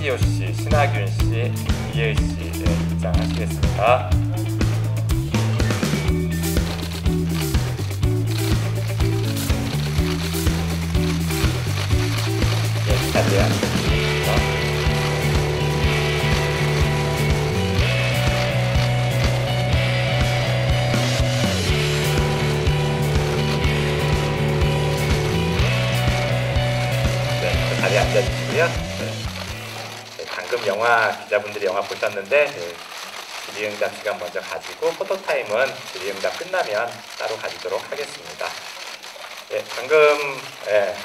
홍지호 씨, 신하균 씨, 이예은 씨 입장하시겠습니다. 네, 자리에 앉으시겠습니다. 자리에 앉아주시고요. 방금 영화 기자분들이 영화 보셨는데 질의응답 시간 먼저 가지고 포토타임은 질의응답 끝나면 따로 가지도록 하겠습니다. 방금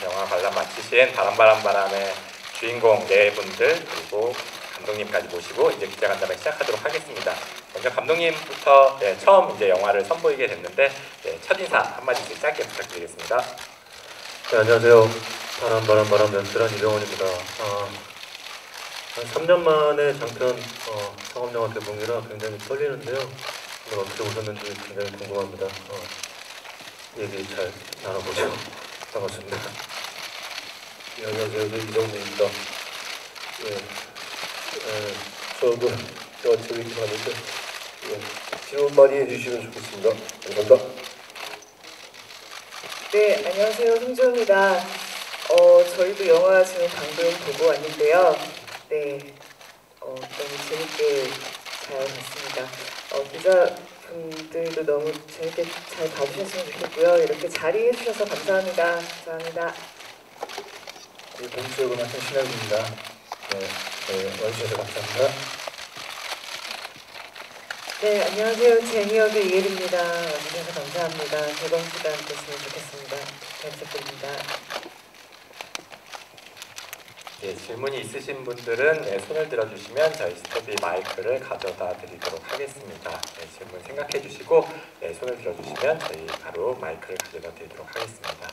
영화 관람 마치신 바람바람바람의 주인공 네 분들 그리고 감독님까지 모시고 이제 기자간담회 시작하도록 하겠습니다. 먼저 감독님부터 처음 이제 영화를 선보이게 됐는데 첫인사 한마디씩 짧게 부탁드리겠습니다. 네, 안녕하세요. 바람 연출한 이병헌입니다. 한 3년 만에 장편 상업영화 개봉이라 굉장히 떨리는데요. 오늘 어떻게 오셨는지 굉장히 궁금합니다. 얘기 잘 나눠보죠. 반갑습니다. 네, 안녕하세요. 저 이정재입니다. 저도 영화 재밌게 봤는데 질문 많이 해주시면 좋겠습니다. 감사합니다. 네, 안녕하세요. 송지호입니다. 저희도 영화 지금 방금 보고 왔는데요. 네, 너무 재밌게 잘 봤습니다. 기자분들도 너무 재밌게 잘 봐주셨으면 좋겠고요. 이렇게 자리해 주셔서 감사합니다. 감사합니다. 네, 동치역을 맡은 신하균입니다. 와주셔서 감사합니다. 네, 안녕하세요. 제니역의 이혜리입니다. 와주셔서 감사합니다. 개봉 시간 됐으면 좋겠습니다. 잘 부탁드립니다. 질문이 있으신 분들은 손을 들어주시면 저희 스태프이 마이크를 가져다 드리도록 하겠습니다. 질문 생각해 주시고 손을 들어주시면 저희 바로 마이크를 가져다 드리도록 하겠습니다.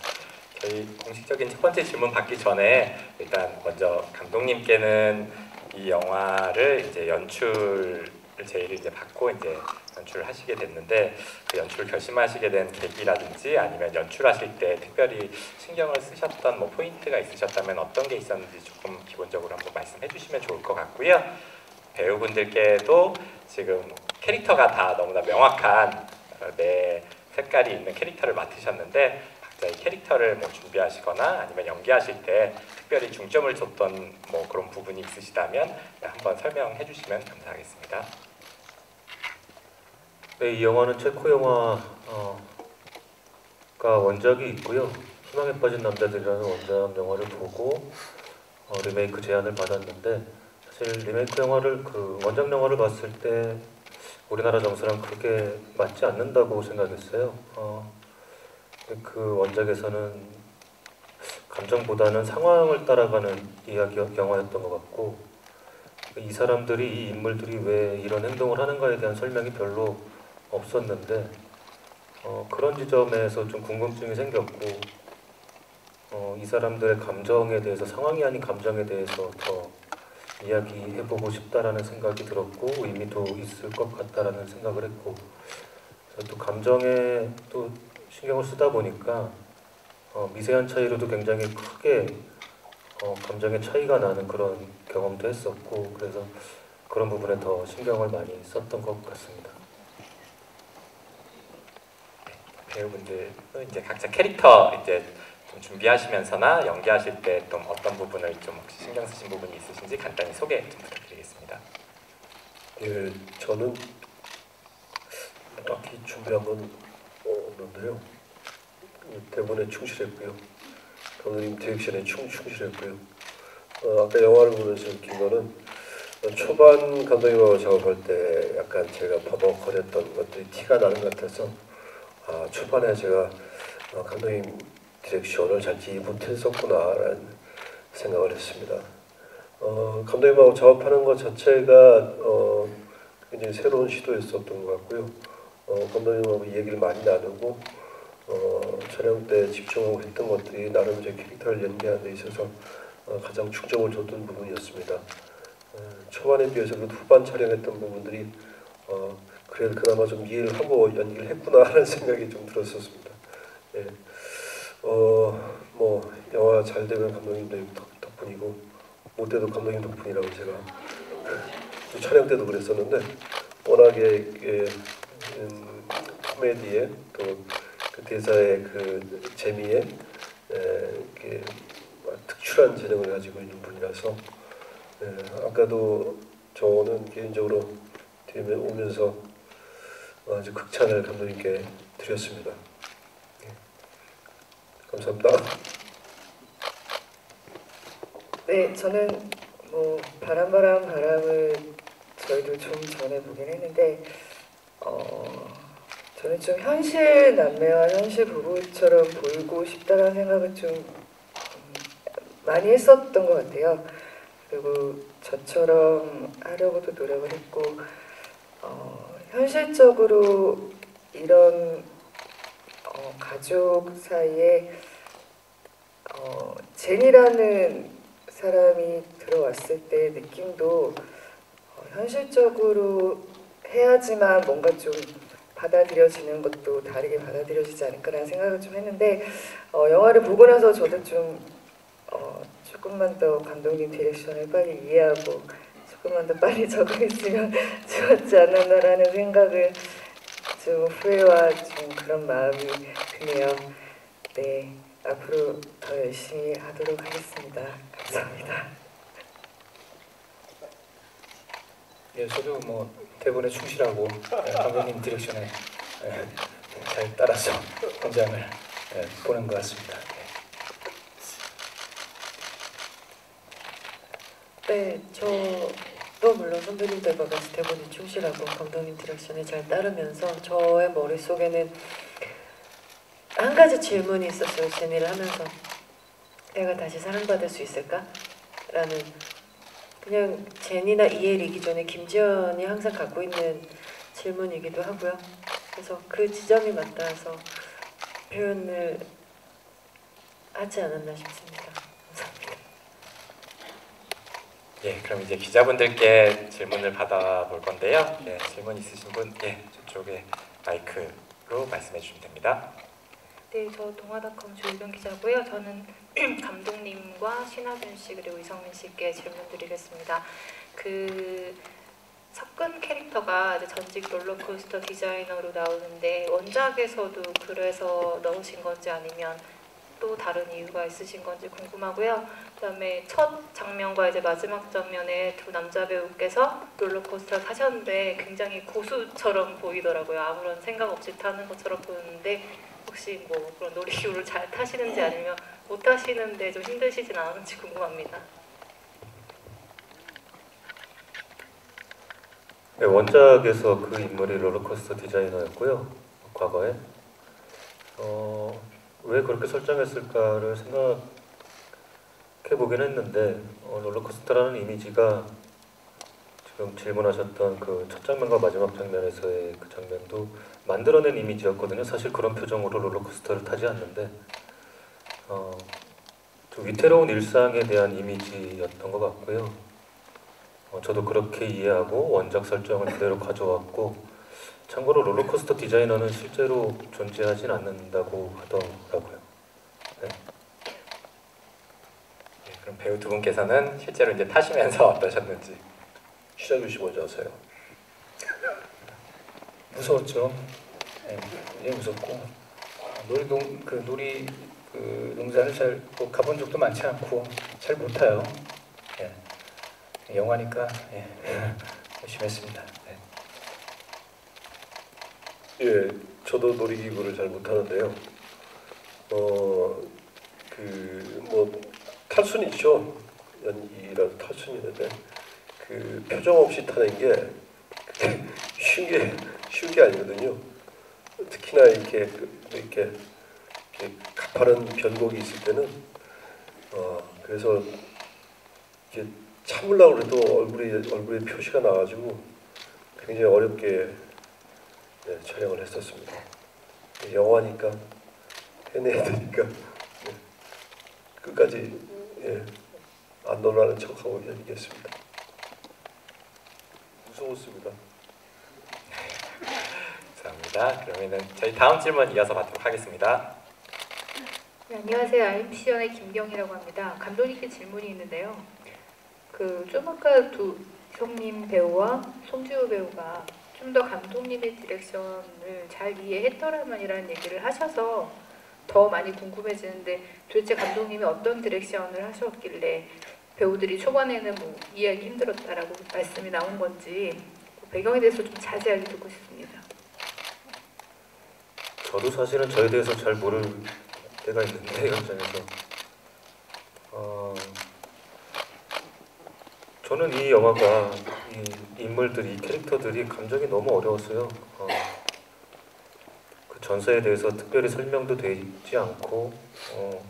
저희 공식적인 첫 번째 질문 받기 전에 일단 먼저 감독님께는 이 영화를 이제 연출을 제의를 이제 받고 이제 연출을 하시게 됐는데 그 연출을 결심하시게 된 계기라든지 아니면 연출하실 때 특별히 신경을 쓰셨던 뭐 포인트가 있으셨다면 어떤 게 있었는지 조금 기본적으로 한번 말씀해 주시면 좋을 것 같고요. 배우분들께도 지금 캐릭터가 다 너무나 명확한 내 색깔이 있는 캐릭터를 맡으셨는데 각자의 캐릭터를 뭐 준비하시거나 아니면 연기하실 때 특별히 중점을 줬던 뭐 그런 부분이 있으시다면 한번 설명해 주시면 감사하겠습니다. 네, 이 영화는 체코 영화가 원작이 있고요. 희망에 빠진 남자들이라는 원작 영화를 보고 리메이크 제안을 받았는데 사실 리메이크 영화를 원작 영화를 봤을 때 우리나라 정서랑 그렇게 맞지 않는다고 생각했어요. 그 원작에서는 감정보다는 상황을 따라가는 이야기 영화였던 것 같고 이 사람들이 이 인물들이 왜 이런 행동을 하는가에 대한 설명이 별로 없었는데 그런 지점에서 좀 궁금증이 생겼고 이 사람들의 감정에 대해서 상황이 아닌 감정에 대해서 더 이야기해보고 싶다라는 생각이 들었고 의미도 있을 것 같다라는 생각을 했고 또 감정에 또 신경을 쓰다 보니까 미세한 차이로도 굉장히 크게 감정의 차이가 나는 그런 경험도 했었고 그래서 그런 부분에 더 신경을 많이 썼던 것 같습니다. 배우분들은 이제 각자 캐릭터 이제 좀 준비하시면서나 연기하실 때 좀 어떤 부분을 좀 혹시 신경 쓰신 부분이 있으신지 간단히 소개 좀 부탁드리겠습니다. 예, 저는 딱히 준비한 건 없는데요. 대본에 충실했고요. 감독님 디렉션에 충실했고요. 아까 영화를 보면서 느낀 거는 초반 감독님하고 작업할 때 약간 제가 버벅거렸던 것들이 티가 나는 것 같아서 초반에 제가 감독님 디렉션을 잘 이해 못했었구나라는 생각을 했습니다. 감독님하고 작업하는 것 자체가 굉장히 새로운 시도였었던 것 같고요. 감독님하고 얘기를 많이 나누고 촬영 때 집중하고 했던 것들이 나름 제 캐릭터를 연기하는 데 있어서 가장 중점을 줬던 부분이었습니다. 초반에 비해서 그 후반 촬영했던 부분들이 그래도 그나마 좀 이해를 하고 연기를 했구나 하는 생각이 좀 들었었습니다. 예. 뭐 영화 잘 되면 감독님들 덕분이고 못 때도 감독님 덕분이라고 제가 또 촬영 때도 그랬었는데 워낙에 코미디에 또 그 대사의 그 재미에 이렇게 특출한 재능을 가지고 있는 분이라서 아까도 저는 개인적으로 뒤에 오면서 아주 극찬을 감독님께 드렸습니다. 감사합니다. 네, 저는 뭐 바람을 저희도 좀 전에 보긴 했는데 저는 좀 현실 남매와 현실 부부처럼 보이고 싶다라는 생각을 좀 많이 했었던 것 같아요. 그리고 저처럼 하려고도 노력을 했고 현실적으로 이런 가족 사이에 제니라는 사람이 들어왔을 때 느낌도 현실적으로 해야지만 뭔가 좀 받아들여지는 것도 다르게 받아들여지지 않을까라는 생각을 좀 했는데 영화를 보고 나서 저도 좀 조금만 더 감독님 디렉션을 빨리 이해하고 조금만 더 빨리 적응했으면 좋았지 않았나라는 생각을 좀 후회와 좀 그런 마음이 드네요. 네, 앞으로 더 열심히 하도록 하겠습니다. 감사합니다. 예, 저도 뭐 대본에 충실하고 감독님 디렉션에 잘 따라서 현장을 보는 것 같습니다. 네, 저도 물론 선배님들과 같이 대본에 충실하고 감독님 디렉션에 잘 따르면서 저의 머릿속에는 한 가지 질문이 있었어요. 제니를 하면서 내가 다시 사랑받을 수 있을까? 라는 그냥 제니나 이엘이기 전에 김지연이 항상 갖고 있는 질문이기도 하고요. 그래서 그 지점이 맞닿아서 표현을 하지 않았나 싶습니다. 감사합니다. 예, 그럼 이제 기자분들께 질문을 받아볼 건데요. 예, 질문 있으신 분, 예, 저쪽에 마이크로 말씀해 주시면 됩니다. 네, 저 동아닷컴 조유경 기자고요. 저는 감독님과 신하균 씨 그리고 이성민 씨께 질문드리겠습니다. 그 석근 캐릭터가 이제 전직 롤러코스터 디자이너로 나오는데 원작에서도 그래서 넣으신 건지 아니면 또 다른 이유가 있으신 건지 궁금하고요. 그다음에 첫 장면과 이제 마지막 장면에 두 남자 배우께서 롤러코스터 타셨는데 굉장히 고수처럼 보이더라고요. 아무런 생각 없이 타는 것처럼 보였는데 혹시 뭐 그런 놀이기구를 잘 타시는지 아니면 못 타시는데 좀 힘드시진 않은지 궁금합니다. 네, 원작에서 그 인물이 롤러코스터 디자이너였고요. 과거에 왜 그렇게 설정했을까를 생각해 보긴 했는데 롤러코스터라는 이미지가 지금 질문하셨던 그 첫 장면과 마지막 장면에서의 그 장면도 만들어낸 이미지였거든요. 사실 그런 표정으로 롤러코스터를 타지 않는데 좀 위태로운 일상에 대한 이미지였던 것 같고요. 저도 그렇게 이해하고 원작 설정을 그대로 가져왔고, 참고로 롤러코스터 디자이너는 실제로 존재하진 않는다고 하더라고요. 네. 예, 그럼 배우 두 분께서는 실제로 이제 타시면서 어떠셨는지. 신하균 씨 먼저 하세요. 무서웠죠. 예, 무섭고 놀이 농장을 잘 가본 적도 많지 않고 잘 못 타요. 예, 영화니까 열심히 했습니다. 예, 저도 놀이기구를 잘 못하는데요. 뭐 탈 수는 있죠. 연기라도 탈 수는 있는데 그 표정 없이 타는 게 쉬운 게 아니거든요. 특히나 이렇게 가파른 변곡이 있을 때는 그래서 이렇게 참으려고 해도 얼굴에 표시가 나가지고 굉장히 어렵게 촬영을 했었습니다. 영화니까 해내야 되니까 끝까지 안 놀라는 척하고 연기했습니다. 무서웠습니다. 감사합니다. 그러면은 저희 다음 질문 이어서 받도록 하겠습니다. 네, 안녕하세요. RMC연의 김경희라고 합니다. 감독님께 질문이 있는데요. 좀 아까 두 이성민 배우와 송지우 배우가 좀 더 감독님의 디렉션을 잘 이해했더라면이라는 얘기를 하셔서 더 많이 궁금해지는데 도대체 감독님이 어떤 디렉션을 하셨길래 배우들이 초반에는 뭐 이해하기 힘들었다라고 말씀이 나온 건지 배경에 대해서 좀 자세하게 듣고 싶습니다. 저도 사실은 저에 대해서 잘 모를 때가 있는데 현장에서 저는 이 영화가 이 인물들이, 이 캐릭터들이 감정이 너무 어려웠어요. 그 전사에 대해서 특별히 설명도 되지 않고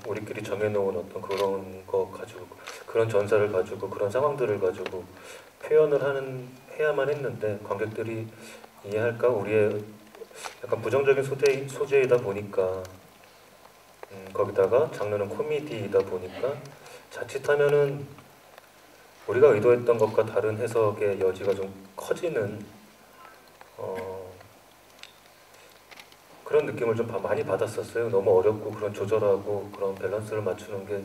우리끼리 정해놓은 어떤 그런 거 가지고, 그런 전사를 가지고, 그런 상황들을 가지고 표현을 해야만 했는데 관객들이 이해할까? 우리의 약간 부정적인 소재이다 보니까 거기다가 장르는 코미디이다 보니까 자칫하면은 우리가 의도했던 것과 다른 해석의 여지가 좀 커지는 그런 느낌을 좀 많이 받았었어요. 너무 어렵고 그런 조절하고 그런 밸런스를 맞추는 게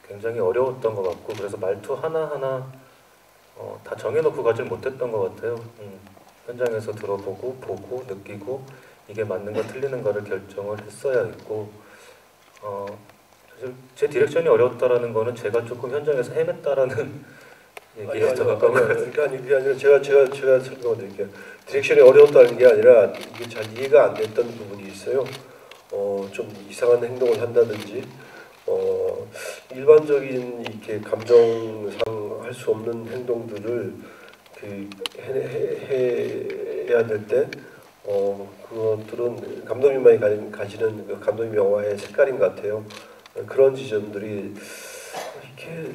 굉장히 어려웠던 것 같고, 그래서 말투 하나하나 다 정해놓고 가질 못했던 것 같아요. 현장에서 들어보고 보고 느끼고 이게 맞는가 틀리는가를 결정을 했어야 했고, 사실 제 디렉션이 어려웠다라는 거는 제가 조금 현장에서 헤맸다라는 얘기에 더 가까운 것 같아요. 그러니까 그게 아니라 제가 설명드릴게요. 디렉션이 어려웠다는 게 아니라 이게 잘 이해가 안 됐던 부분이 있어요. 좀 이상한 행동을 한다든지, 일반적인 이렇게 감정상 할 수 없는 행동들을 해야 될 때, 그것들은 감독님만이 가지는 그 감독님 영화의 색깔인 것 같아요. 그런 지점들이 이렇게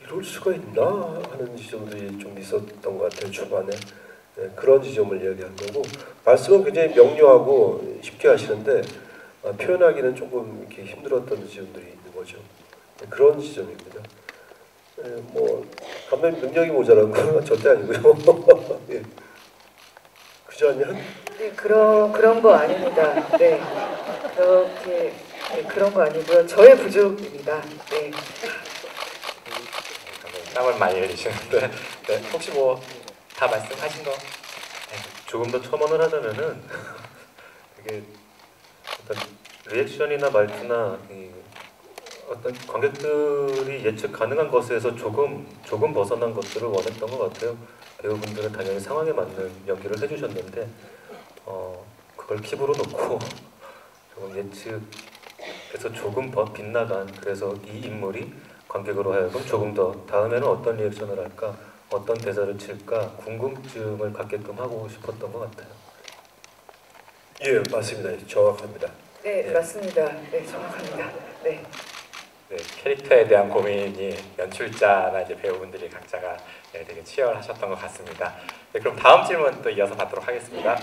이럴 수가 있나 하는 지점들이 좀 있었던 것 같아요, 초반에. 그런 지점을 이야기한 거고, 말씀은 굉장히 명료하고 쉽게 하시는데 표현하기는 조금 이렇게 힘들었던 지점들이 있는 거죠. 그런 지점입니다. 뭐 감독님 능력이 모자란 건 절대 아니고요. 예. 그죠 않냐? 네, 그런 거 아닙니다. 네, 그렇게 그런 거 아니고요. 저의 부족입니다. 네. 땀을 많이 흘리시는데 네, 혹시 뭐 다 말씀하신 거? 조금 더 첨언을 하자면은 이게 어떤 리액션이나 말투나 어떤 관객들이 예측 가능한 것에서 조금 벗어난 것들을 원했던 것 같아요. 배우분들은 당연히 상황에 맞는 연기를 해주셨는데 그걸 킵으로 놓고 조금 예측에서 조금 더 빗나간, 그래서 이 인물이 관객으로 하여금 조금 더 다음에는 어떤 리액션을 할까, 어떤 대사를 칠까 궁금증을 갖게끔 하고 싶었던 것 같아요. 예, 맞습니다. 정확합니다. 네, 예. 맞습니다. 네, 정확합니다. 네. 네, 캐릭터에 대한 고민이 연출자나 이제 배우분들이 각자가 되게 치열하셨던 것 같습니다. 네, 그럼 다음 질문 또 이어서 받도록 하겠습니다.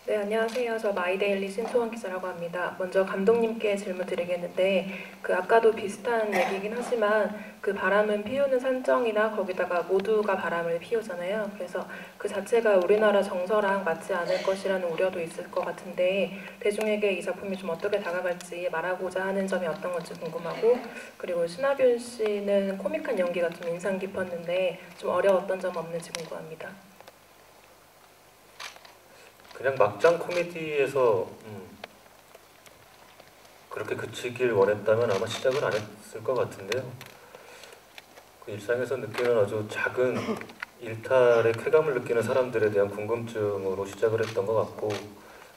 네, 안녕하세요. 저 마이데일리 신소원 기자라고 합니다. 먼저 감독님께 질문 드리겠는데, 아까도 비슷한 얘기긴 하지만 그 바람은 피우는 산정이나 거기다가 모두가 바람을 피우잖아요. 그래서 그 자체가 우리나라 정서랑 맞지 않을 것이라는 우려도 있을 것 같은데, 대중에게 이 작품이 좀 어떻게 다가갈지 말하고자 하는 점이 어떤 건지 궁금하고, 그리고 신하균 씨는 코믹한 연기가 좀 인상 깊었는데 좀 어려웠던 점 없는지 궁금합니다. 그냥 막장 코미디에서 그렇게 그치길 원했다면 아마 시작을 안 했을 것 같은데요. 그 일상에서 느끼는 아주 작은 일탈의 쾌감을 느끼는 사람들에 대한 궁금증으로 시작을 했던 것 같고,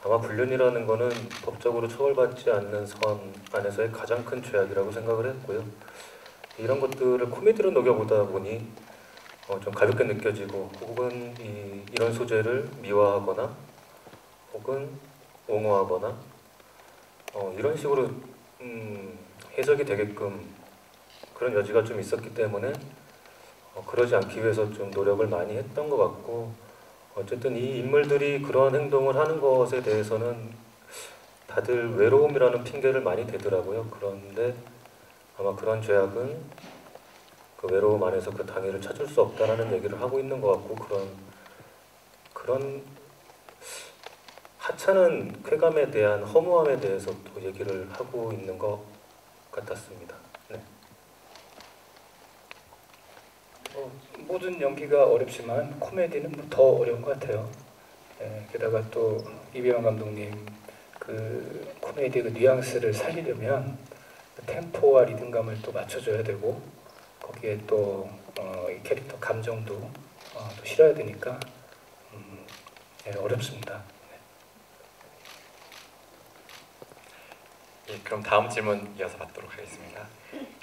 아마 불륜이라는 거는 법적으로 처벌받지 않는 선 안에서의 가장 큰 죄악이라고 생각을 했고요. 이런 것들을 코미디로 녹여보다 보니 좀 가볍게 느껴지고, 혹은 이런 소재를 미화하거나 혹은 옹호하거나 이런 식으로 해석이 되게끔 그런 여지가 좀 있었기 때문에 그러지 않기 위해서 좀 노력을 많이 했던 것 같고, 어쨌든 이 인물들이 그런 행동을 하는 것에 대해서는 다들 외로움이라는 핑계를 많이 대더라고요. 그런데 아마 그런 죄악은 그 외로움 안에서 그 당위를 찾을 수 없다라는 얘기를 하고 있는 것 같고, 그런 하찮은 쾌감에 대한 허무함에 대해서 또 얘기를 하고 있는 것 같았습니다. 네. 모든 연기가 어렵지만 코미디는 뭐더 어려운 것 같아요. 예, 게다가 또 이병헌 감독님 그 코미디의 그 뉘앙스를 살리려면 템포와 리듬감을 또 맞춰줘야 되고 거기에 또 이 캐릭터 감정도 또 실어야 되니까 예, 어렵습니다. 예, 그럼 다음 질문 이어서 받도록 하겠습니다.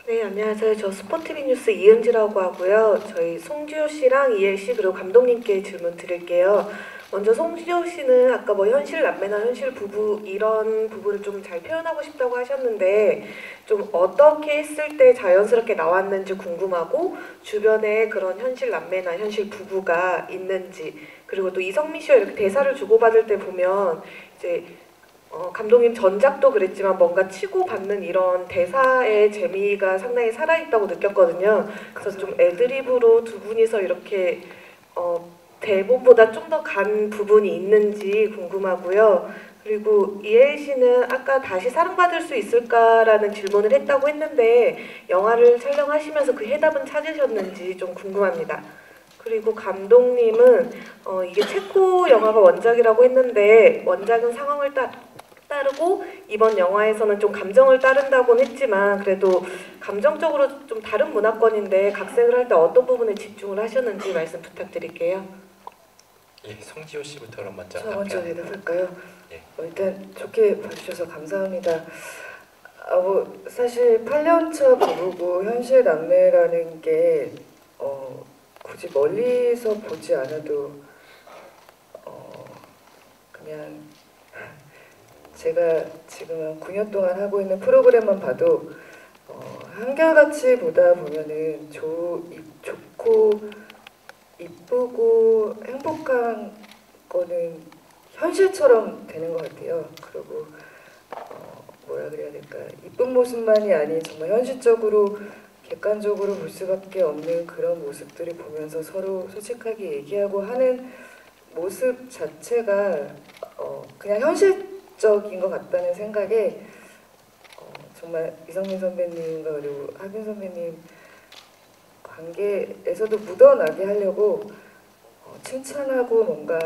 네, 안녕하세요. 저 스포티비 뉴스 이은지라고 하고요. 저희 송지효 씨랑 이엘 씨 그리고 감독님께 질문 드릴게요. 먼저 송지효 씨는 아까 뭐 현실 남매나 현실 부부 이런 부분을 좀 잘 표현하고 싶다고 하셨는데 좀 어떻게 했을 때 자연스럽게 나왔는지 궁금하고 주변에 그런 현실 남매나 현실 부부가 있는지 그리고 또 이성민 씨와 이렇게 대사를 주고받을 때 보면 이제 감독님 전작도 그랬지만 뭔가 치고받는 이런 대사의 재미가 상당히 살아있다고 느꼈거든요. 그래서 좀 애드리브로 두 분이서 이렇게 대본보다 좀 더 간 부분이 있는지 궁금하고요. 그리고 이엘 씨는 아까 다시 사랑받을 수 있을까라는 질문을 했다고 했는데 영화를 촬영하시면서 그 해답은 찾으셨는지 좀 궁금합니다. 그리고 감독님은 이게 체코 영화가 원작이라고 했는데 원작은 상황을 따르고 이번 영화에서는 좀 감정을 따른다고는 했지만 그래도 감정적으로 좀 다른 문화권인데 각색을 할 때 어떤 부분에 집중을 하셨는지 말씀 부탁드릴게요. 예, 송지효 씨부터 그럼 먼저 저 먼저 답변. 대답할까요? 예. 일단 좋게 봐주셔서 감사합니다. 사실 8년차 부부고 현실 남매라는 게 굳이 멀리서 보지 않아도 그냥 제가 지금 한 9년 동안 하고 있는 프로그램만 봐도 한결같이 보다 보면은 좋고 이쁘고 행복한 거는 현실처럼 되는 것 같아요. 그리고 뭐라 그래야 될까, 이쁜 모습만이 아닌 정말 현실적으로 객관적으로 볼 수밖에 없는 그런 모습들을 보면서 서로 솔직하게 얘기하고 하는 모습 자체가 그냥 현실적인 것 같다는 생각에 정말 이성민 선배님과 그리고 하균 선배님 관계에서도 묻어나게 하려고 칭찬하고 뭔가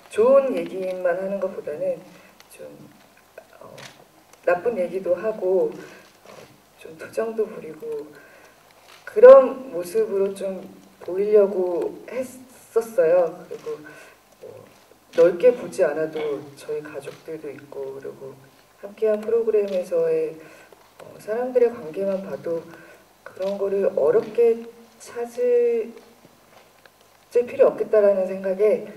좋은 얘기만 하는 것보다는 좀 나쁜 얘기도 하고 좀 투정도 부리고 그런 모습으로 좀 보이려고 했었어요. 그리고 넓게 보지 않아도 저희 가족들도 있고 그리고 함께한 프로그램에서의 사람들의 관계만 봐도 그런 거를 어렵게 찾을 필요 없겠다라는 생각에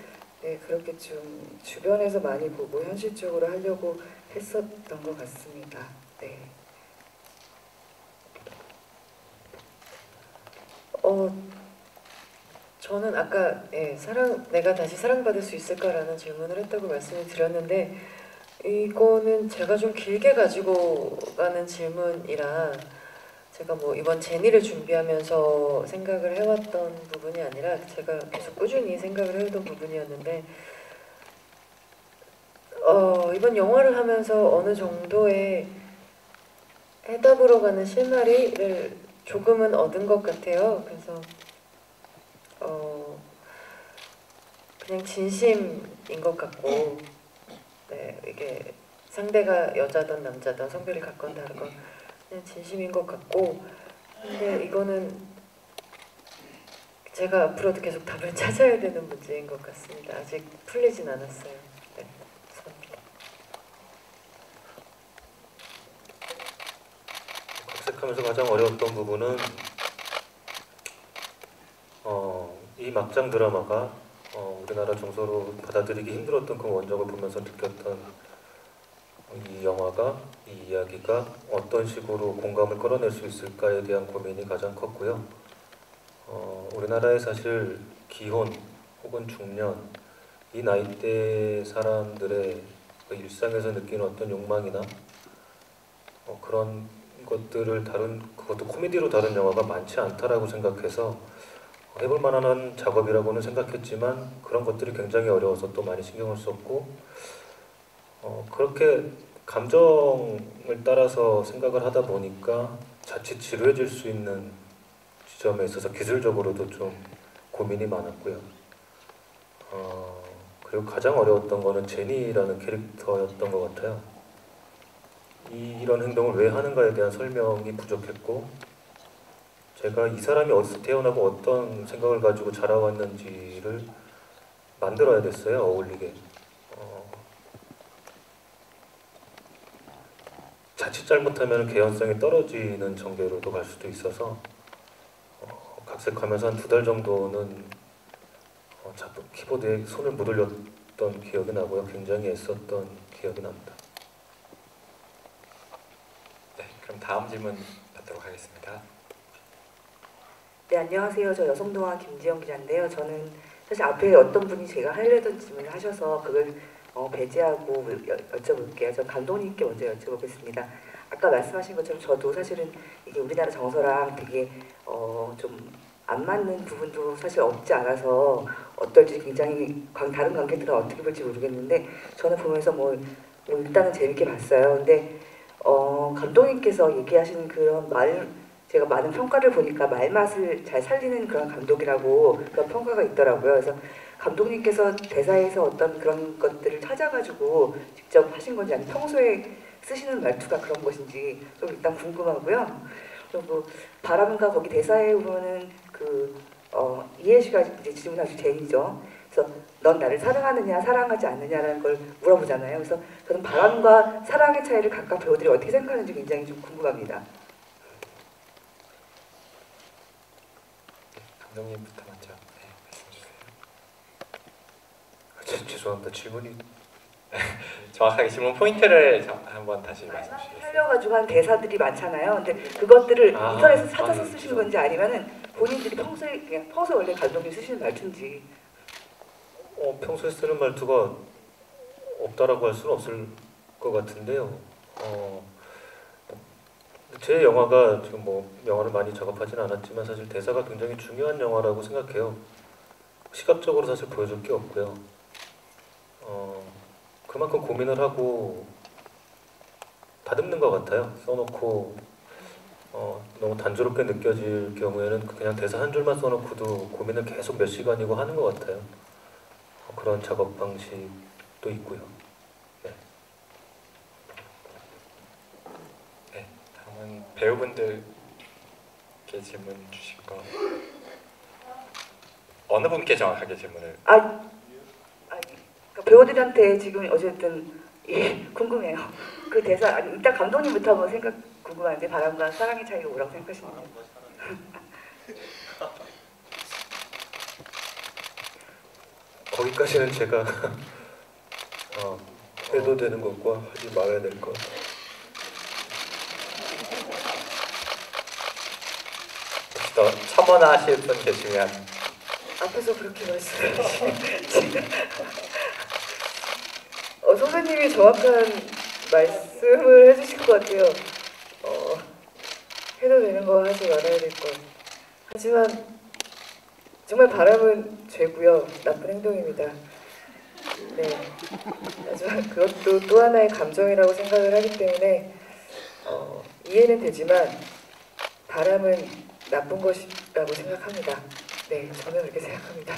그렇게 좀 주변에서 많이 보고 현실적으로 하려고 했었던 것 같습니다. 네. 저는 아까 내가 다시 사랑받을 수 있을까라는 질문을 했다고 말씀을 드렸는데 이거는 제가 좀 길게 가지고 가는 질문이라 제가 뭐 이번 제니를 준비하면서 생각을 해왔던 부분이 아니라 제가 계속 꾸준히 생각을 해오던 부분이었는데 이번 영화를 하면서 어느 정도의 해답으로 가는 실마리를 조금은 얻은 것 같아요. 그래서 그냥 진심인 것 같고 이게 상대가 여자든 남자든 성별이 같건 다르건 그냥 진심인 것 같고 근데 이거는 제가 앞으로도 계속 답을 찾아야 되는 문제인 것 같습니다. 아직 풀리진 않았어요. 네, 감사합니다. 각색하면서 가장 어려웠던 부분은 이 막장 드라마가 우리나라 정서로 받아들이기 힘들었던 그 원작을 보면서 느꼈던 이 영화가, 이 이야기가 어떤 식으로 공감을 끌어낼 수 있을까에 대한 고민이 가장 컸고요. 우리나라의 사실 기혼 혹은 중년 이 나이대 사람들의 그 일상에서 느끼는 어떤 욕망이나 그런 것들을 그것도 코미디로 다룬 영화가 많지 않다라고 생각해서 해볼 만한 작업이라고는 생각했지만 그런 것들이 굉장히 어려워서 또 많이 신경을 썼고 그렇게 감정을 따라서 생각을 하다 보니까 자칫 지루해질 수 있는 점에 있어서 기술적으로도 좀 고민이 많았고요. 그리고 가장 어려웠던 거는 제니라는 캐릭터였던 것 같아요. 이런 행동을 왜 하는가에 대한 설명이 부족했고, 제가 이 사람이 어디서 태어나고 어떤 생각을 가지고 자라왔는지를 만들어야 됐어요. 어울리게. 자칫 잘못하면 개연성이 떨어지는 전개로도 갈 수도 있어서 각색하면서 한 2달 정도는 키보드에 손을 못 올렸던 기억이 나고요. 굉장히 애썼던 기억이 납니다. 네, 그럼 다음 질문 받도록 하겠습니다. 네, 안녕하세요. 저 여성동화 김지영 기자인데요. 저는 사실 앞에 어떤 분이 제가 하려던 질문을 하셔서 그걸 배제하고 여쭤볼게요. 저 감독님께 먼저 여쭤보겠습니다. 아까 말씀하신 것처럼 저도 사실은 이게 우리나라 정서랑 되게 좀 안 맞는 부분도 사실 없지 않아서 어떨지 굉장히 다른 관객들은 어떻게 볼지 모르겠는데 저는 보면서 뭐 일단은 재밌게 봤어요. 근데 감독님께서 얘기하신 그런 제가 많은 평가를 보니까 말맛을 잘 살리는 그런 감독이라고 그런 평가가 있더라고요. 그래서 감독님께서 대사에서 어떤 그런 것들을 찾아가지고 직접 하신 건지 아니면 평소에 쓰시는 말투가 그런 것인지 좀 일단 궁금하고요. 그리고 바람과 거기 대사에 보면은 이해 씨가 이제 질문하신 제니죠. 그래서 넌 나를 사랑하느냐 사랑하지 않느냐라는 걸 물어보잖아요. 그래서 저는 바람과 사랑의 차이를 각각 배우들이 어떻게 생각하는지 굉장히 좀 궁금합니다. 감독님부터 먼저 말씀 주세요. 죄송합니다. 질문이 정확하게 질문 포인트를 한번 다시 말씀 주시겠어요? 살려가지고 한 대사들이 많잖아요. 근데 그것들을 인터넷에서 찾아서 쓰신 건지 아니면은 본인들이 평소에 원래 감독님 쓰시는 말투인지. 평소에 쓰는 말투가 없다라고 할 수는 없을 것 같은데요. 제 영화가 지금 뭐 영화를 많이 작업하지는 않았지만 사실 대사가 굉장히 중요한 영화라고 생각해요. 시각적으로 사실 보여줄 게 없고요. 그만큼 고민을 하고 다듬는 것 같아요. 써놓고 너무 단조롭게 느껴질 경우에는 그냥 대사 한 줄만 써놓고도 고민을 계속 몇 시간이고 하는 것 같아요. 그런 작업 방식도 있고요. 네, 다음은 배우분들께 질문 주실 거. 어느 분께 정확하게 질문을? 그러니까 배우들한테 지금 어쨌든 궁금해요. 그 대사 일단 감독님부터 한번 궁금한데 바람과 사랑의 차이가 뭐라고 생각하시나요? 거기까지는 제가 해도 되는 것과 하지 말아야 될 것. 더 첨언하실 분 계시면 앞에서 그렇게 말씀하시면 선생님이 정확한 말씀을 해주실 것 같아요. 해도 되는 거 하지 말아야 될 거. 하지만 정말 바람은 죄고요. 나쁜 행동입니다. 네. 하지만 그것도 또 하나의 감정이라고 생각을 하기 때문에 이해는 되지만 바람은 나쁜 것이라고 생각합니다. 네, 저는 그렇게 생각합니다.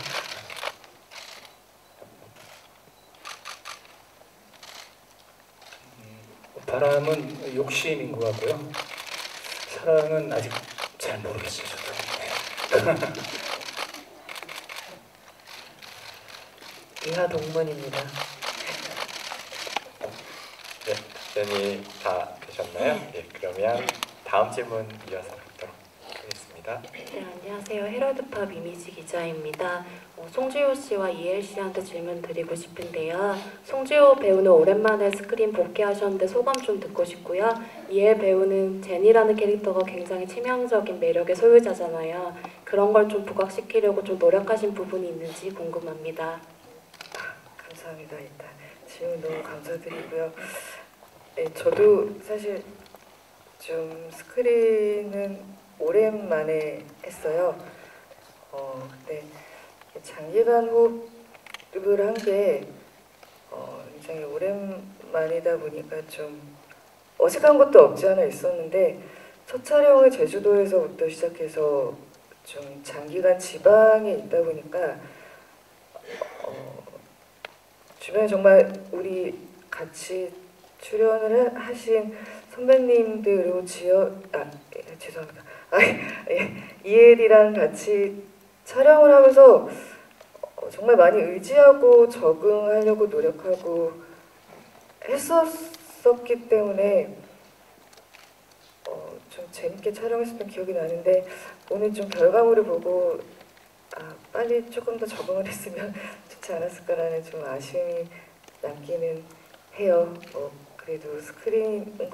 바람은 욕심인 것 같고요. 사랑은 아직 잘 모르겠어요. 저도. 이하 동문입니다. 네, 답변이 다 되셨나요? 네, 그러면 다음 질문 이어서 받도록 하겠습니다. 네, 안녕하세요. 헤럴드팝 이미지 기자입니다. 송지효 씨와 이엘 씨한테 질문 드리고 싶은데요. 송지효 배우는 오랜만에 스크린 복귀하셨는데 소감 좀 듣고 싶고요. 이엘 배우는 제니라는 캐릭터가 굉장히 치명적인 매력의 소유자잖아요. 그런 걸 좀 부각시키려고 좀 노력하신 부분이 있는지 궁금합니다. 감사합니다. 일단 질문 너무 감사드리고요. 네, 저도 사실 좀 스크린은 오랜만에 했어요. 네, 장기간 호흡을 한 게 굉장히 오랜만이다 보니까 좀 어색한 것도 없지 않아 있었는데 첫 촬영을 제주도에서부터 시작해서 좀 장기간 지방에 있다 보니까 주변에 정말 우리 같이 출연을 하신 선배님들 그리고 죄송합니다. 이엘이랑 같이 촬영을 하면서 정말 많이 의지하고 적응하려고 노력하고 했었기 때문에 좀 재밌게 촬영했었던 기억이 나는데 오늘 좀 결과물을 보고 빨리 조금 더 적응을 했으면 좋지 않았을까라는 좀 아쉬움이 남기는 해요. 그래도 스크린과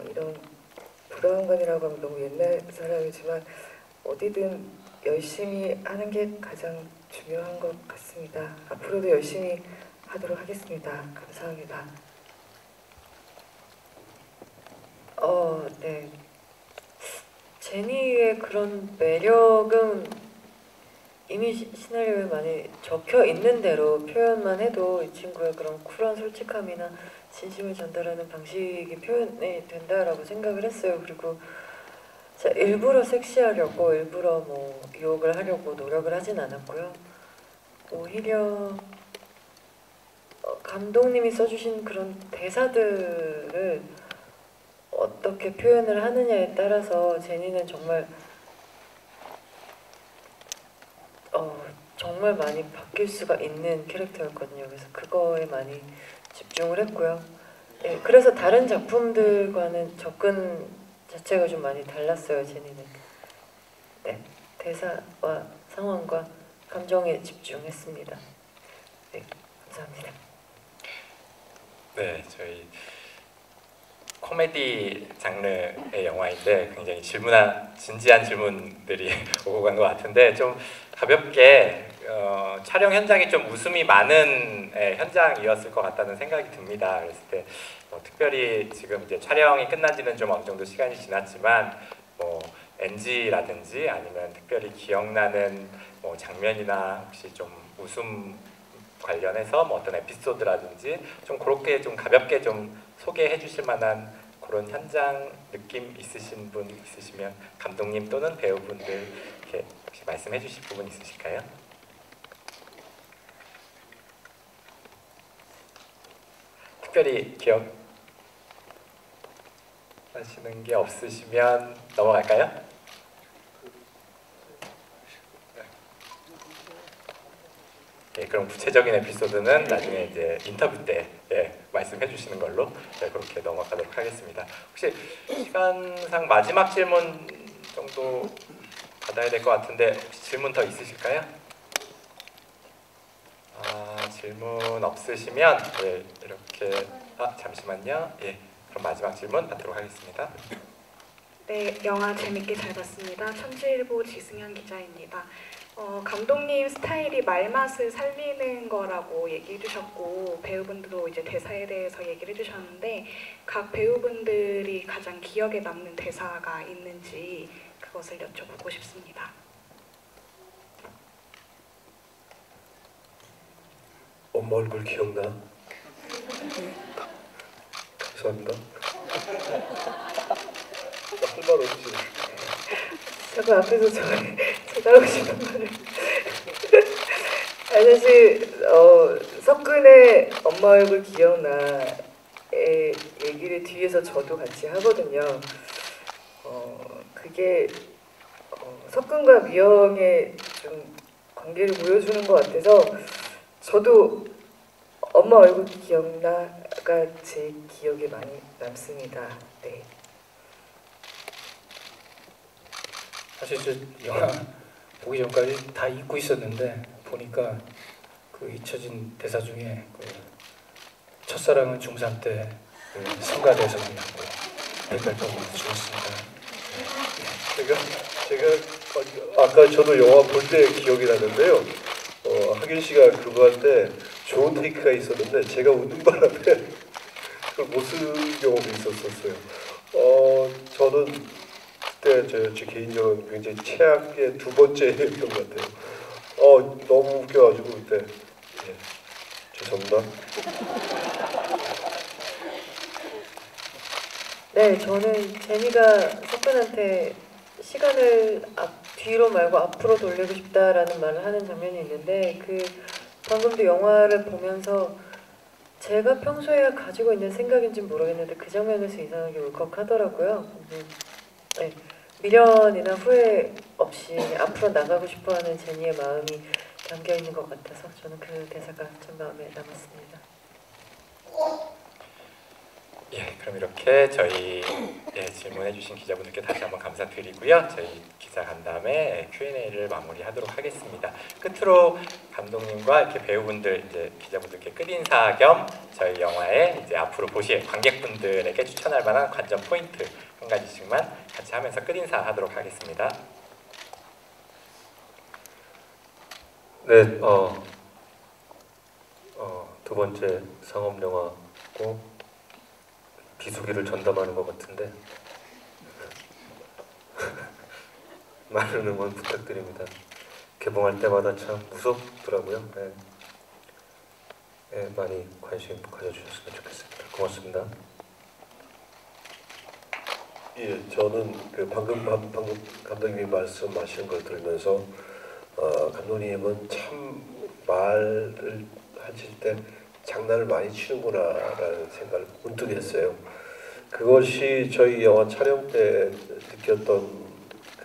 이런 브라운관이라고 하면 너무 옛날 사람이지만 어디든 열심히 하는 게 가장 중요한 것 같습니다. 앞으로도 열심히 하도록 하겠습니다. 감사합니다. 네. 제니의 그런 매력은 이미 시나리오에 많이 적혀 있는 대로 표현만 해도 이 친구의 그런 쿨한 솔직함이나 진심을 전달하는 방식이 표현이 된다라고 생각을 했어요. 그리고 일부러 섹시하려고 일부러 유혹을 하려고 노력을 하진 않았고요. 오히려 감독님이 써주신 그런 대사들을 어떻게 표현을 하느냐에 따라서 제니는 정말 많이 바뀔 수가 있는 캐릭터였거든요. 그래서 그거에 많이 집중을 했고요. 네, 그래서 다른 작품들과는 접근 자체가 좀 많이 달랐어요. 제니는 대사와 상황과 감정에 집중했습니다. 네, 감사합니다. 네, 저희 코미디 장르의 영화인데 굉장히 진지한 질문들이 오고 간 것 같은데 좀 가볍게 촬영 현장이 좀 웃음이 많은 현장이었을 것 같다는 생각이 듭니다. 그랬을 때 특별히 지금 이제 촬영이 끝난 지는 좀 어느 정도 시간이 지났지만 NG라든지 아니면 특별히 기억나는 장면이나 혹시 좀 웃음 관련해서 어떤 에피소드라든지 좀 그렇게 좀 가볍게 좀 소개해 주실 만한 그런 현장 느낌 있으신 분 있으시면 감독님 또는 배우분들 이렇게 혹시 말씀해 주실 부분 있으실까요? 특별히 기억하시는 게 없으시면 넘어갈까요? 네, 그럼 구체적인 에피소드는 나중에 이제 인터뷰 때 말씀해 주시는 걸로 그렇게 넘어가도록 하겠습니다. 혹시 시간상 마지막 질문 정도 받아야 될 것 같은데 혹시 질문 더 있으실까요? 질문 없으시면 이렇게 잠시만요. 그럼 마지막 질문 받도록 하겠습니다. 네, 영화 재밌게 잘 봤습니다. 천지일보 지승현 기자입니다. 감독님 스타일이 말맛을 살리는 거라고 얘기해 주셨고 배우분들도 이제 대사에 대해서 얘기를 해주셨는데 각 배우분들이 가장 기억에 남는 대사가 있는지 그것을 여쭤보고 싶습니다. 엄마 얼굴 기억나? 감사합니다. 할 말 없지. 자꾸 앞에서 제가 하고 싶은 말을 사실 석근의 엄마 얼굴 기억나의 얘기를 뒤에서 저도 같이 하거든요. 그게 석근과 미영의 좀 관계를 보여주는 것 같아서 저도 엄마 얼굴 기억나가 제 기억에 많이 남습니다. 네. 사실 저 영화 보기 전까지 다 잊고 있었는데 보니까 그 잊혀진 대사 중에 첫사랑은 중3 때 성가대에서 만났고 백발적으로 죽었습니다. 제가 아까 저도 영화 볼 때 기억이 나는데요. 하균 씨가 그거 할 때 좋은 테이크가 있었는데 제가 웃는 바람에 그걸 못 쓰는 경우도 있었어요. 저는 그때 제 개인적으로 굉장히 최악의 두 번째였던 것 같아요. 너무 웃겨가지고 그때 죄송합니다. 네, 저는 제니가 석근한테 시간을 뒤로 말고 앞으로 돌리고 싶다라는 말을 하는 장면이 있는데 그 방금도 영화를 보면서 제가 평소에 가지고 있는 생각인지는 모르겠는데 그 장면에서 이상하게 울컥하더라고요. 네, 미련이나 후회 없이 앞으로 나가고 싶어하는 제니의 마음이 담겨 있는 것 같아서 저는 그 대사가 좀 마음에 남았습니다. 예, 그럼 이렇게 저희 질문해주신 기자분들께 다시 한번 감사드리고요. 저희 기자 간담회 Q&A를 마무리하도록 하겠습니다. 끝으로 감독님과 이렇게 배우분들, 이제 기자분들께 끝인사 겸 저희 영화에 이제 앞으로 보실 관객분들에게 추천할 만한 관전 포인트 한 가지씩만 같이 하면서 끝인사 하도록 하겠습니다. 네, 두 번째 상업 영화고 비수기를 전담하는 것 같은데 많은 응원 부탁드립니다. 개봉할 때마다 참 무섭더라고요. 네. 네, 많이 관심 가져주셨으면 좋겠습니다. 고맙습니다. 예, 저는 그 방금 감독님이 말씀하신 걸 들으면서 감독님은 참 말을 하실 때 장난을 많이 치는구나라는 생각을 문득 했어요. 그것이 저희 영화 촬영 때 느꼈던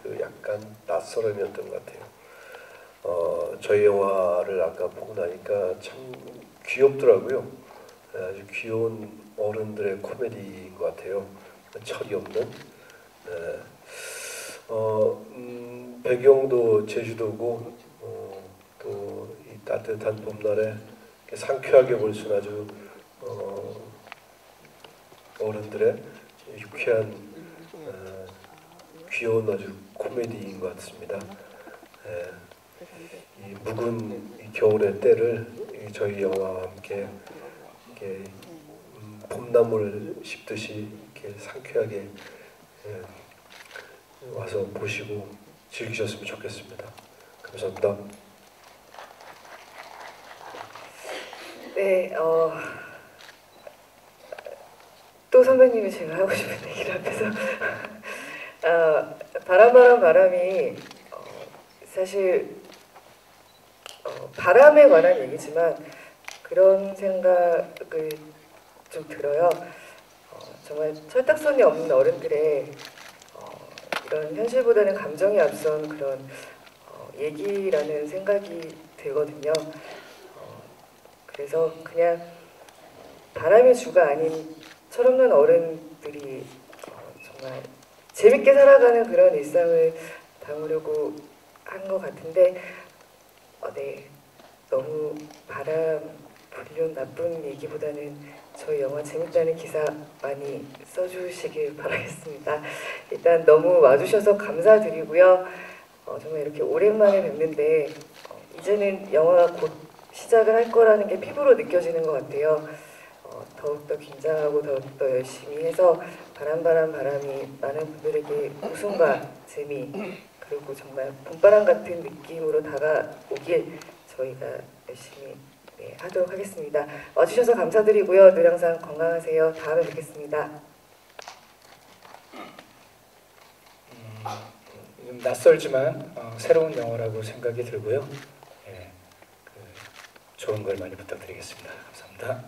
그 약간 낯설음이었던 것 같아요. 저희 영화를 아까 보고 나니까 참 귀엽더라고요. 아주 귀여운 어른들의 코미디인 것 같아요. 철이 없는. 배경도 제주도고 또 이 따뜻한 봄날에 상쾌하게 볼 수 있는 아주 어른들의 유쾌한 귀여운 아주 코미디인 것 같습니다. 이 묵은 이 겨울의 때를 저희 영화와 함께 이렇게 봄나물 씹듯이 이렇게 상쾌하게 와서 보시고 즐기셨으면 좋겠습니다. 감사합니다. 네, 또 선배님이 제가 하고 싶은 얘기를 앞에서 바람이 사실 바람에 관한 얘기지만 그런 생각을 좀 들어요. 정말 철딱선이 없는 어른들의 이런 현실보다는 감정이 앞선 그런 얘기라는 생각이 들거든요. 그래서 그냥 바람의 주가 아닌 철없는 어른들이 정말 재밌게 살아가는 그런 일상을 담으려고 한 것 같은데 네, 너무 바람 불륜 나쁜 얘기보다는 저희 영화 재밌다는 기사 많이 써주시길 바라겠습니다. 일단 너무 와주셔서 감사드리고요. 정말 이렇게 오랜만에 뵙는데 이제는 영화가 곧 시작을 할 거라는 게 피부로 느껴지는 것 같아요. 더욱더 긴장하고 더욱더 열심히 해서 바람이 많은 분들에게 웃음과 재미 그리고 정말 봄바람 같은 느낌으로 다가오길 저희가 열심히 하도록 하겠습니다. 와주셔서 감사드리고요. 늘 항상 건강하세요. 다음에 뵙겠습니다. 좀 낯설지만 새로운 영화라고 생각이 들고요. 좋은 걸 많이 부탁드리겠습니다. 감사합니다.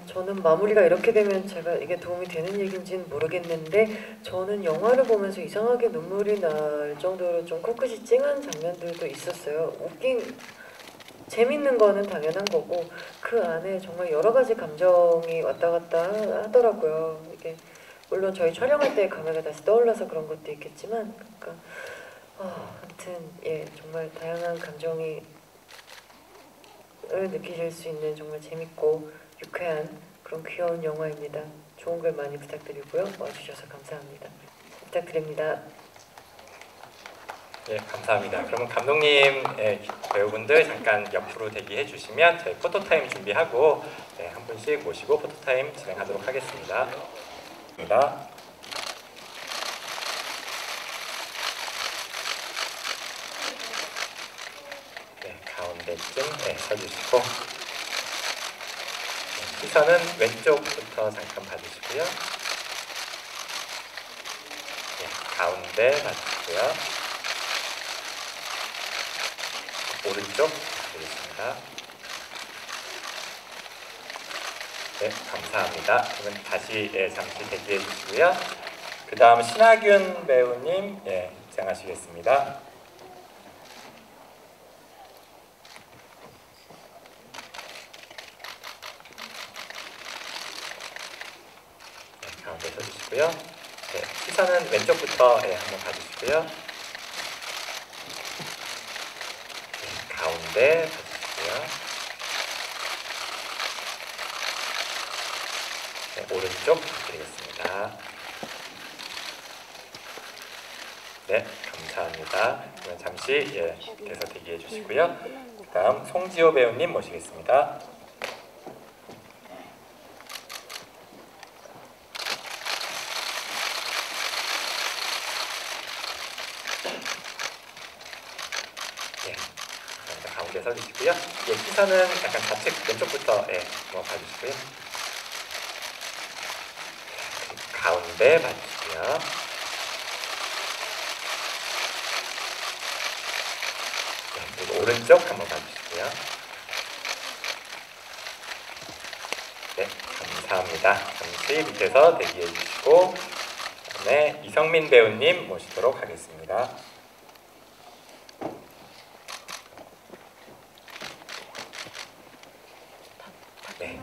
저는 마무리가 이렇게 되면 제가 이게 도움이 되는 얘기인지는 모르겠는데 저는 영화를 보면서 이상하게 눈물이 날 정도로 좀 코끝이 찡한 장면들도 있었어요. 재밌는 거는 당연한 거고 그 안에 정말 여러 가지 감정이 왔다 갔다 하더라고요. 이게 물론 저희 촬영할 때 감회가 다시 떠올라서 그런 것도 있겠지만 그러니까 아무튼 정말 다양한 감정을 느끼실 수 있는 정말 재밌고 유쾌한 그런 귀여운 영화입니다. 좋은 걸 많이 부탁드리고요. 와주셔서 감사합니다. 부탁드립니다. 네, 감사합니다. 그러면 감독님, 배우분들 잠깐 옆으로 대기해 주시면 저희 포토타임 준비하고 한 분씩 모시고 포토타임 진행하도록 하겠습니다. 가운데쯤 서주시고 시선은 왼쪽부터 잠깐 봐주시고요. 가운데 봐주시고요. 오른쪽 드리겠습니다. 네, 감사합니다. 그러면 다시 잠시 대기해 주시고요. 그 다음 신하균 배우님 입장하시겠습니다. 네, 가운데 서주시고요. 네, 시선은 왼쪽부터 한번 봐주시고요. 네, 가운데 봐주시고요. 네, 오른쪽 부탁드리겠습니다. 네, 감사합니다. 그러면 잠시 계속 대기해 주시고요. 그 다음 송지호 배우님 모시겠습니다. 네, 가운데 서주시고요. 시선은 약간 좌측 왼쪽부터 한번 봐주시고요. 가운데 봐주시고요. 네, 그리고 오른쪽 한번 봐주시고요. 네, 감사합니다. 잠시 밑에서 대기해 주시고 그다음에 이성민 배우님 모시도록 하겠습니다. 네,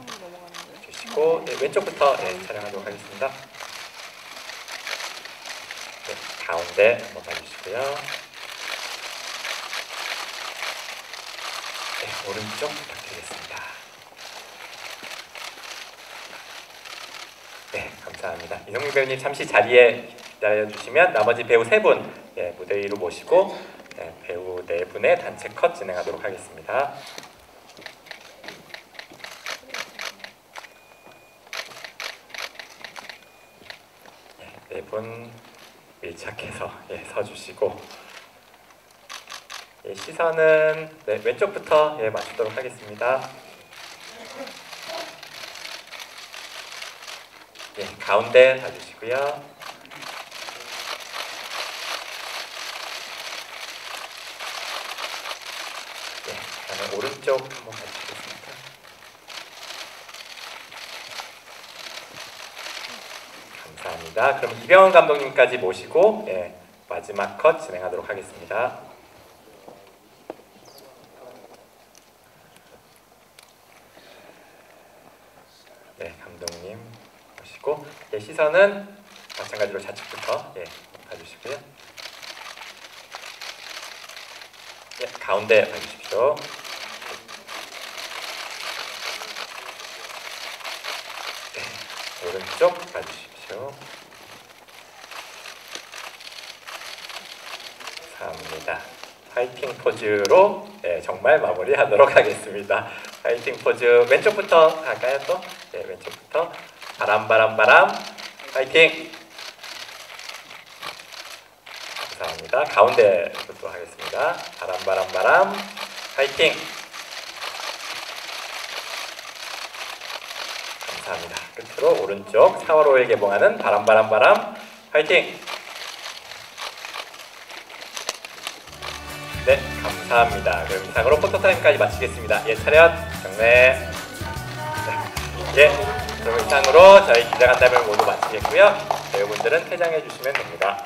주시고 왼쪽부터 촬영하도록 하겠습니다. 네, 가운데 한번 봐주시고요. 네, 오른쪽 부탁드리겠습니다. 네, 감사합니다. 이성민 배우님 잠시 자리에 기다려주시면 나머지 배우 3분 무대 위로 모시고 배우 4분의 단체 컷 진행하도록 하겠습니다. 네 분 밀착해서 서주시고 시선은 왼쪽부터 맞추도록 하겠습니다. 가운데 봐주시고요. 그다음에 오른쪽 한번 봐주시겠습니다. 감사합니다. 그럼 이병헌 감독님까지 모시고 마지막 컷 진행하도록 하겠습니다. 네, 감독님 모시고 시선은 마찬가지로 좌측부터 봐주시고요. 가운데 봐주십시오. 오른쪽 봐주십시오. 감사합니다. 파이팅 포즈로 정말 마무리하도록 하겠습니다. 파이팅 포즈 왼쪽부터 갈까요? 또? 왼쪽부터 바람 파이팅! 감사합니다. 가운데부터 하겠습니다. 바람 파이팅! 감사합니다. 끝으로 오른쪽 4월 5일 개봉하는 바람 파이팅! 네, 감사합니다. 그럼 이상으로 포토타임까지 마치겠습니다. 차렷, 경례. 그럼 이상으로 저희 기자간담회를 모두 마치겠고요. 배우분들은 퇴장해 주시면 됩니다.